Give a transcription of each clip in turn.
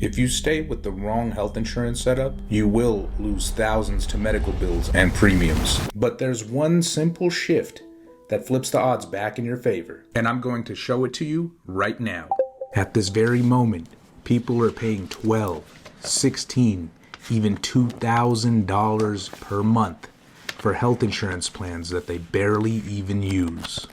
If you stay with the wrong health insurance setup, you will lose thousands to medical bills and premiums. But there's one simple shift that flips the odds back in your favor, and I'm going to show it to you right now. At this very moment, people are paying $12, $16, even $2,000 per month for health insurance plans that they barely even use.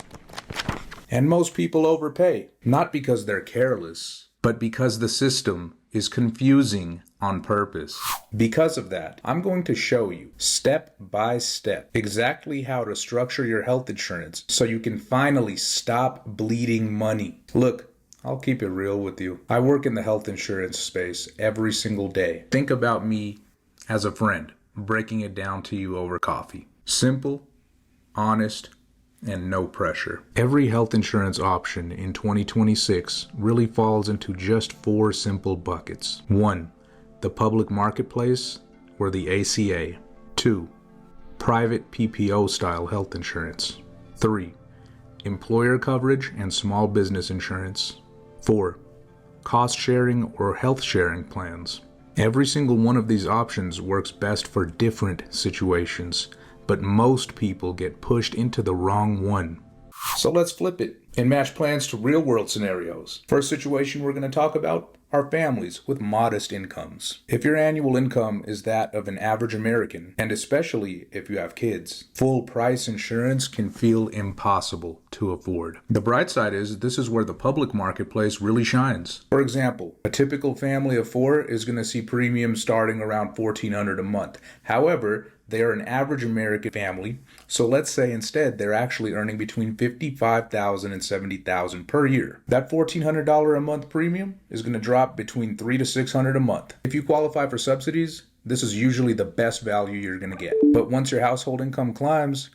And most people overpay, not because they're careless, but because the system is confusing on purpose. Because of that, I'm going to show you step by step exactly how to structure your health insurance so you can finally stop bleeding money. Look, I'll keep it real with you. I work in the health insurance space every single day. Think about me as a friend, breaking it down to you over coffee. Simple, honest, and no pressure. Every health insurance option in 2026 really falls into just 4 simple buckets. 1. The public marketplace or the ACA. 2. Private PPO-style health insurance. 3. Employer coverage and small business insurance. 4. Cost sharing or health sharing plans. Every single one of these options works best for different situations, but most people get pushed into the wrong one. So let's flip it and match plans to real-world scenarios. First situation we're going to talk about are families with modest incomes. If your annual income is that of an average American, and especially if you have kids, full price insurance can feel impossible to afford. The bright side is this is where the public marketplace really shines. For example, a typical family of 4 is going to see premiums starting around $1,400 a month. However, they are an average American family, so let's say instead they're actually earning between $55,000 and $70,000 per year. That $1,400 a month premium is going to drop between $300 to $600 a month. If you qualify for subsidies, this is usually the best value you're going to get. But once your household income climbs,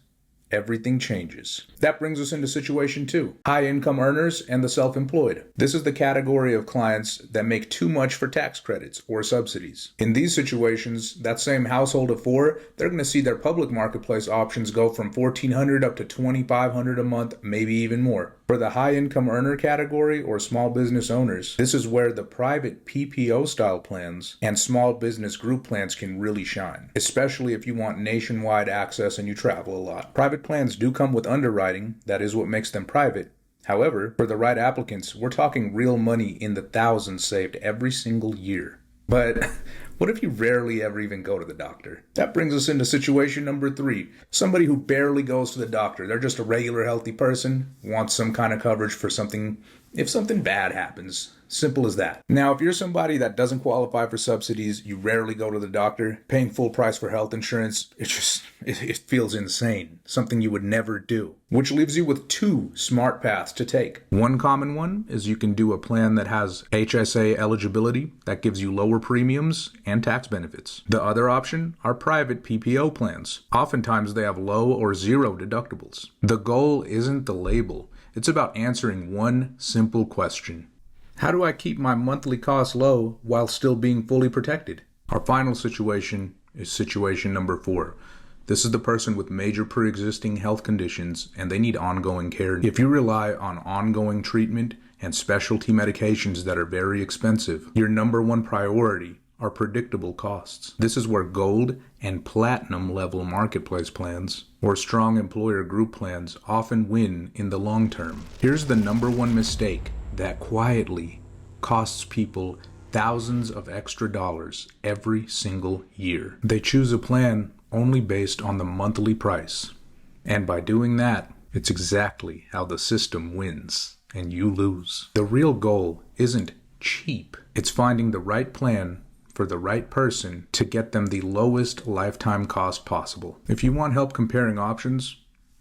everything changes. That brings us into situation 2, high income earners and the self-employed. This is the category of clients that make too much for tax credits or subsidies. In these situations, that same household of 4, they're going to see their public marketplace options go from $1,400 up to $2,500 a month, maybe even more. For the high income earner category or small business owners, this is where the private PPO-style plans and small business group plans can really shine, especially if you want nationwide access and you travel a lot. Private plans do come with underwriting, that is what makes them private. However, for the right applicants, we're talking real money in the thousands saved every single year. But what if you rarely ever even go to the doctor? That brings us into situation number 3. Somebody who barely goes to the doctor. They're just a regular healthy person, wants some kind of coverage for something if something bad happens. Simple as that. Now, if you're somebody that doesn't qualify for subsidies, you rarely go to the doctor, paying full price for health insurance, it feels insane. Something you would never do. Which leaves you with 2 smart paths to take. One common one is you can do a plan that has HSA eligibility that gives you lower premiums and tax benefits. The other option are private PPO plans. Oftentimes they have low or zero deductibles. The goal isn't the label. It's about answering one simple question. How do I keep my monthly costs low while still being fully protected? Our final situation is situation number 4. This is the person with major pre-existing health conditions and they need ongoing care. If you rely on ongoing treatment and specialty medications that are very expensive, your number 1 priority are predictable costs. This is where gold and platinum level marketplace plans or strong employer group plans often win in the long term. Here's the number 1 mistake that quietly costs people thousands of extra dollars every single year. They choose a plan only based on the monthly price. And by doing that, it's exactly how the system wins and you lose. The real goal isn't cheap. It's finding the right plan for the right person to get them the lowest lifetime cost possible. If you want help comparing options,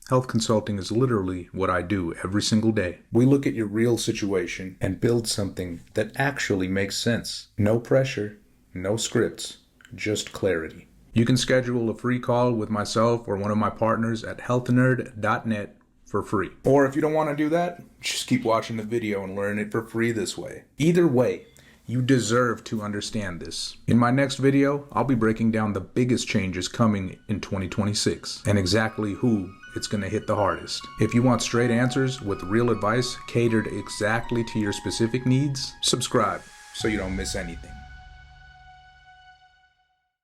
health consulting is literally what I do every single day. We look at your real situation and build something that actually makes sense. No pressure, no scripts, just clarity. You can schedule a free call with myself or one of my partners at healthnerd.net for free. Or if you don't want to do that, just keep watching the video and learn it for free this way. Either way, you deserve to understand this. In my next video, I'll be breaking down the biggest changes coming in 2026 and exactly who it's going to hit the hardest. If you want straight answers with real advice catered exactly to your specific needs, subscribe so you don't miss anything.